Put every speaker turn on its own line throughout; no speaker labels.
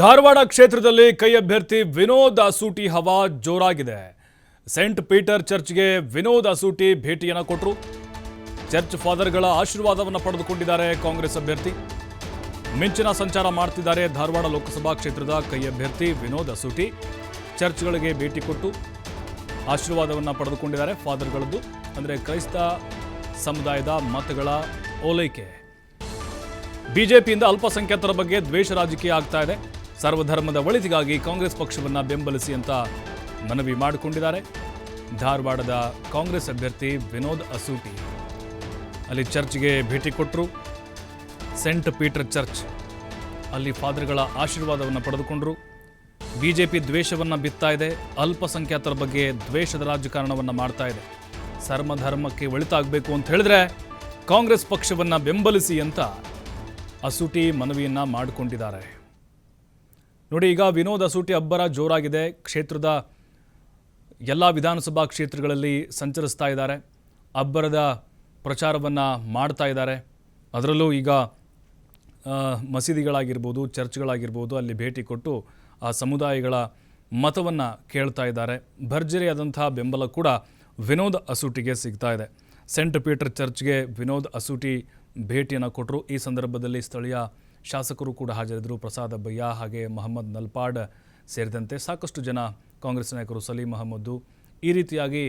ಧಾರವಾಡ ಕ್ಷೇತ್ರದಲ್ಲಿ ಕೈ ಅಭ್ಯರ್ಥಿ ವಿನೋದ್ ಅಸೂಟಿ ಹವಾ ಜೋರಾಗಿದೆ. ಸೇಂಟ್ ಪೀಟರ್ ಚರ್ಚ್ಗೆ ವಿನೋದ್ ಅಸೂಟಿ ಭೇಟಿಯನ್ನು ಕೊಟ್ಟರು. ಚರ್ಚ್ ಫಾದರ್ಗಳ ಆಶೀರ್ವಾದವನ್ನು ಪಡೆದುಕೊಂಡಿದ್ದಾರೆ ಕಾಂಗ್ರೆಸ್ ಅಭ್ಯರ್ಥಿ. ಮಿಂಚಿನ ಸಂಚಾರ ಮಾಡ್ತಿದ್ದಾರೆ ಧಾರವಾಡ ಲೋಕಸಭಾ ಕ್ಷೇತ್ರದ ಕೈ ಅಭ್ಯರ್ಥಿ ವಿನೋದ್ ಅಸೂಟಿ. ಚರ್ಚ್ಗಳಿಗೆ ಭೇಟಿ ಕೊಟ್ಟು ಆಶೀರ್ವಾದವನ್ನು ಪಡೆದುಕೊಂಡಿದ್ದಾರೆ. ಫಾದರ್ಗಳದ್ದು ಅಂದರೆ ಕ್ರೈಸ್ತ ಸಮುದಾಯದ ಮತಗಳ ಓಲೈಕೆ. ಬಿಜೆಪಿಯಿಂದ ಅಲ್ಪಸಂಖ್ಯಾತರ ಬಗ್ಗೆ ದ್ವೇಷ ರಾಜಕೀಯ ಆಗ್ತಾ ಇದೆ. ಸರ್ವಧರ್ಮದ ಒಳಿತಿಗಾಗಿ ಕಾಂಗ್ರೆಸ್ ಪಕ್ಷವನ್ನು ಬೆಂಬಲಿಸಿ ಅಂತ ಮನವಿ ಮಾಡಿಕೊಂಡಿದ್ದಾರೆ ಧಾರವಾಡದ ಕಾಂಗ್ರೆಸ್ ಅಭ್ಯರ್ಥಿ ವಿನೋದ್ ಅಸೂಟಿ. ಅಲ್ಲಿ ಚರ್ಚ್ಗೆ ಭೇಟಿ ಕೊಟ್ಟರು. ಸೇಂಟ್ ಪೀಟರ್ ಚರ್ಚ್ ಅಲ್ಲಿ ಫಾದರ್ಗಳ ಆಶೀರ್ವಾದವನ್ನು ಪಡೆದುಕೊಂಡರು. ಬಿಜೆಪಿ ದ್ವೇಷವನ್ನು ಬಿತ್ತಾ ಇದೆ. ಅಲ್ಪಸಂಖ್ಯಾತರ ಬಗ್ಗೆ ದ್ವೇಷದ ರಾಜಕಾರಣವನ್ನು ಮಾಡ್ತಾ ಇದೆ. ಸರ್ವಧರ್ಮಕ್ಕೆ ಒಳಿತಾಗಬೇಕು ಅಂತ ಹೇಳಿದ್ರೆ ಕಾಂಗ್ರೆಸ್ ಪಕ್ಷವನ್ನು ಬೆಂಬಲಿಸಿ ಅಂತ ಅಸೂಟಿ ಮನವಿಯನ್ನು ಮಾಡಿಕೊಂಡಿದ್ದಾರೆ. ನೋಡಿ, ಈಗ ವಿನೋದ್ ಅಸೂಟಿ ಅಬ್ಬರ ಜೋರಾಗಿದೆ. ಕ್ಷೇತ್ರದ ಎಲ್ಲ ವಿಧಾನಸಭಾ ಕ್ಷೇತ್ರಗಳಲ್ಲಿ ಸಂಚರಿಸ್ತಾ ಇದ್ದಾರೆ. ಅಬ್ಬರದ ಪ್ರಚಾರವನ್ನು ಮಾಡ್ತಾ ಇದ್ದಾರೆ. ಅದರಲ್ಲೂ ಈಗ ಮಸೀದಿಗಳಾಗಿರ್ಬೋದು, ಚರ್ಚ್ಗಳಾಗಿರ್ಬೋದು, ಅಲ್ಲಿ ಭೇಟಿ ಕೊಟ್ಟು ಆ ಸಮುದಾಯಗಳ ಮತವನ್ನು ಕೇಳ್ತಾ ಇದ್ದಾರೆ. ಭರ್ಜರಿಯಾದಂಥ ಬೆಂಬಲ ಕೂಡ ವಿನೋದ್ ಅಸೂಟಿಗೆ ಸಿಗ್ತಾ ಇದೆ. ಸೇಂಟ್ ಪೀಟರ್ ಚರ್ಚ್ಗೆ ವಿನೋದ್ ಅಸೂಟಿ ಭೇಟಿಯನ್ನು ಕೊಟ್ಟರು. ಈ ಸಂದರ್ಭದಲ್ಲಿ ಸ್ಥಳೀಯ ಶಾಸಕರು ಕೂಡ ಹಾಜರಿದ್ದರು. ಪ್ರಸಾದ್ ಅಬ್ಬಯ್ಯ ಹಾಗೆ ಮೊಹಮ್ಮದ್ ನಲ್ಪಾಡ್ ಸೇರಿದಂತೆ ಸಾಕಷ್ಟು ಜನ ಕಾಂಗ್ರೆಸ್ ನಾಯಕರು, ಸಲೀಂ ಅಹಮದ್ದು ಈ ರೀತಿಯಾಗಿ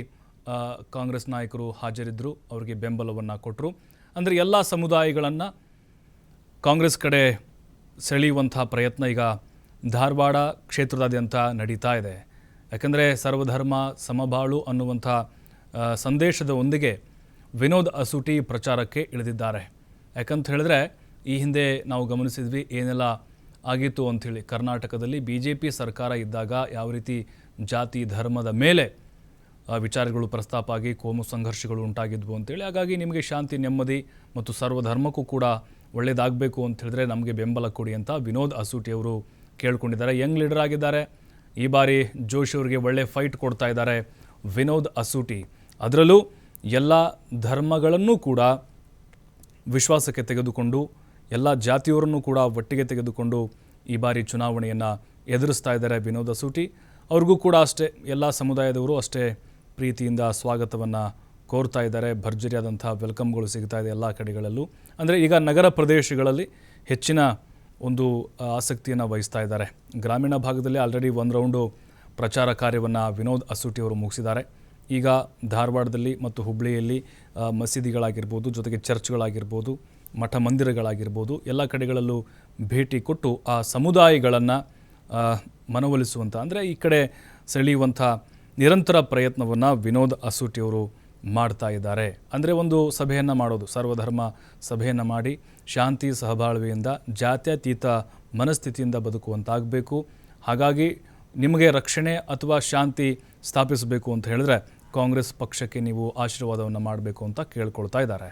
ಕಾಂಗ್ರೆಸ್ ನಾಯಕರು ಹಾಜರಿದ್ದರು. ಅವರಿಗೆ ಬೆಂಬಲವನ್ನು ಕೊಟ್ಟರು. ಅಂದರೆ ಎಲ್ಲ ಸಮುದಾಯಗಳನ್ನು ಕಾಂಗ್ರೆಸ್ ಕಡೆ ಸೆಳೆಯುವಂಥ ಪ್ರಯತ್ನ ಈಗ ಧಾರವಾಡ ಕ್ಷೇತ್ರದಾದ್ಯಂತ ನಡೀತಾ ಇದೆ. ಯಾಕಂದರೆ ಸರ್ವಧರ್ಮ ಸಮಬಾಳು ಅನ್ನುವಂಥ ಸಂದೇಶದ ಒಂದಿಗೆ ವಿನೋದ್ ಅಸೂಟಿ ಪ್ರಚಾರಕ್ಕೆ ಇಳಿದಿದ್ದಾರೆ. ಯಾಕಂತ ಹೇಳಿದ್ರೆ ಈ ಹಿಂದೆ ನಾವು ಗಮನಿಸಿದ್ವಿ ಏನೆಲ್ಲ ಆಗಿತ್ತು ಅಂಥೇಳಿ. ಕರ್ನಾಟಕದಲ್ಲಿ BJP ಸರ್ಕಾರ ಇದ್ದಾಗ ಯಾವ ರೀತಿ ಜಾತಿ ಧರ್ಮದ ಮೇಲೆ ವಿಚಾರಗಳು ಪ್ರಸ್ತಾಪ ಆಗಿ ಕೋಮು ಸಂಘರ್ಷಗಳು ಉಂಟಾಗಿದ್ವು ಅಂತೇಳಿ. ಹಾಗಾಗಿ ನಿಮಗೆ ಶಾಂತಿ ನೆಮ್ಮದಿ ಮತ್ತು ಸರ್ವಧರ್ಮಕ್ಕೂ ಕೂಡ ಒಳ್ಳೆಯದಾಗಬೇಕು ಅಂತ ಹೇಳಿದ್ರೆ ನಮಗೆ ಬೆಂಬಲ ಕೊಡಿ ಅಂತ ವಿನೋದ್ ಅಸೂಟಿ ಅವರು ಕೇಳ್ಕೊಂಡಿದ್ದಾರೆ. ಯಂಗ್ ಲೀಡರ್ ಆಗಿದ್ದಾರೆ. ಈ ಬಾರಿ ಜೋಶ್ ಅವರಿಗೆ ಒಳ್ಳೆ ಫೈಟ್ ಕೊಡ್ತಾ ಇದ್ದಾರೆ ವಿನೋದ್ ಅಸೂಟಿ. ಅದರಲ್ಲೂ ಎಲ್ಲ ಧರ್ಮಗಳನ್ನು ಕೂಡ ವಿಶ್ವಾಸಕ್ಕೆ ತೆಗೆದುಕೊಂಡು ಎಲ್ಲ ಜಾತಿಯವರನ್ನು ಕೂಡ ಒಟ್ಟಿಗೆ ತೆಗೆದುಕೊಂಡು ಈ ಬಾರಿ ಚುನಾವಣೆಯನ್ನು ಎದುರಿಸ್ತಾ ಇದ್ದಾರೆ ವಿನೋದ್ ಅಸೂಟಿ. ಅವ್ರಿಗೂ ಕೂಡ ಅಷ್ಟೇ ಎಲ್ಲ ಸಮುದಾಯದವರು ಅಷ್ಟೇ ಪ್ರೀತಿಯಿಂದ ಸ್ವಾಗತವನ್ನು ಕೋರ್ತಾ ಇದ್ದಾರೆ. ಭರ್ಜರಿಯಾದಂಥ ವೆಲ್ಕಮ್ಗಳು ಸಿಗ್ತಾ ಇದೆ ಎಲ್ಲ ಕಡೆಗಳಲ್ಲೂ. ಅಂದರೆ ಈಗ ನಗರ ಪ್ರದೇಶಗಳಲ್ಲಿ ಹೆಚ್ಚಿನ ಒಂದು ಆಸಕ್ತಿಯನ್ನು ವಹಿಸ್ತಾ ಇದ್ದಾರೆ. ಗ್ರಾಮೀಣ ಭಾಗದಲ್ಲಿ ಆಲ್ರೆಡಿ ಒಂದು ರೌಂಡು ಪ್ರಚಾರ ಕಾರ್ಯವನ್ನು ವಿನೋದ್ ಅಸೂಟಿ ಅವರು ಮುಗಿಸಿದ್ದಾರೆ. ಈಗ ಧಾರವಾಡದಲ್ಲಿ ಮತ್ತು ಹುಬ್ಬಳ್ಳಿಯಲ್ಲಿ ಮಸೀದಿಗಳಾಗಿರ್ಬೋದು, ಜೊತೆಗೆ ಚರ್ಚ್ಗಳಾಗಿರ್ಬೋದು, ಮಠ ಮಂದಿರಗಳಾಗಿರ್ಬೋದು ಎಲ್ಲ ಕಡೆಗಳಲ್ಲೂ ಭೇಟಿ ಕೊಟ್ಟು ಆ ಸಮುದಾಯಗಳನ್ನು ಮನವೊಲಿಸುವಂಥ ಅಂದರೆ ಈ ಕಡೆ ಸೆಳೆಯುವಂಥ ನಿರಂತರ ಪ್ರಯತ್ನವನ್ನು ವಿನೋದ್ ಅಸೂಟಿ ಅವರು ಮಾಡ್ತಾ ಇದ್ದಾರೆ. ಅಂದರೆ ಒಂದು ಸಭೆಯನ್ನು ಮಾಡೋದು, ಸರ್ವಧರ್ಮ ಸಭೆಯನ್ನು ಮಾಡಿ ಶಾಂತಿ ಸಹಬಾಳ್ವೆಯಿಂದ ಜಾತ್ಯತೀತ ಮನಸ್ಥಿತಿಯಿಂದ ಬದುಕುವಂತಾಗಬೇಕು. ಹಾಗಾಗಿ ನಿಮಗೆ ರಕ್ಷಣೆ ಅಥವಾ ಶಾಂತಿ ಸ್ಥಾಪಿಸಬೇಕು ಅಂತ ಹೇಳಿದ್ರೆ ಕಾಂಗ್ರೆಸ್ ಪಕ್ಷಕ್ಕೆ ನೀವು ಆಶೀರ್ವಾದವನ್ನು ಮಾಡಬೇಕು ಅಂತ ಕೇಳ್ಕೊಳ್ತಾ ಇದ್ದಾರೆ.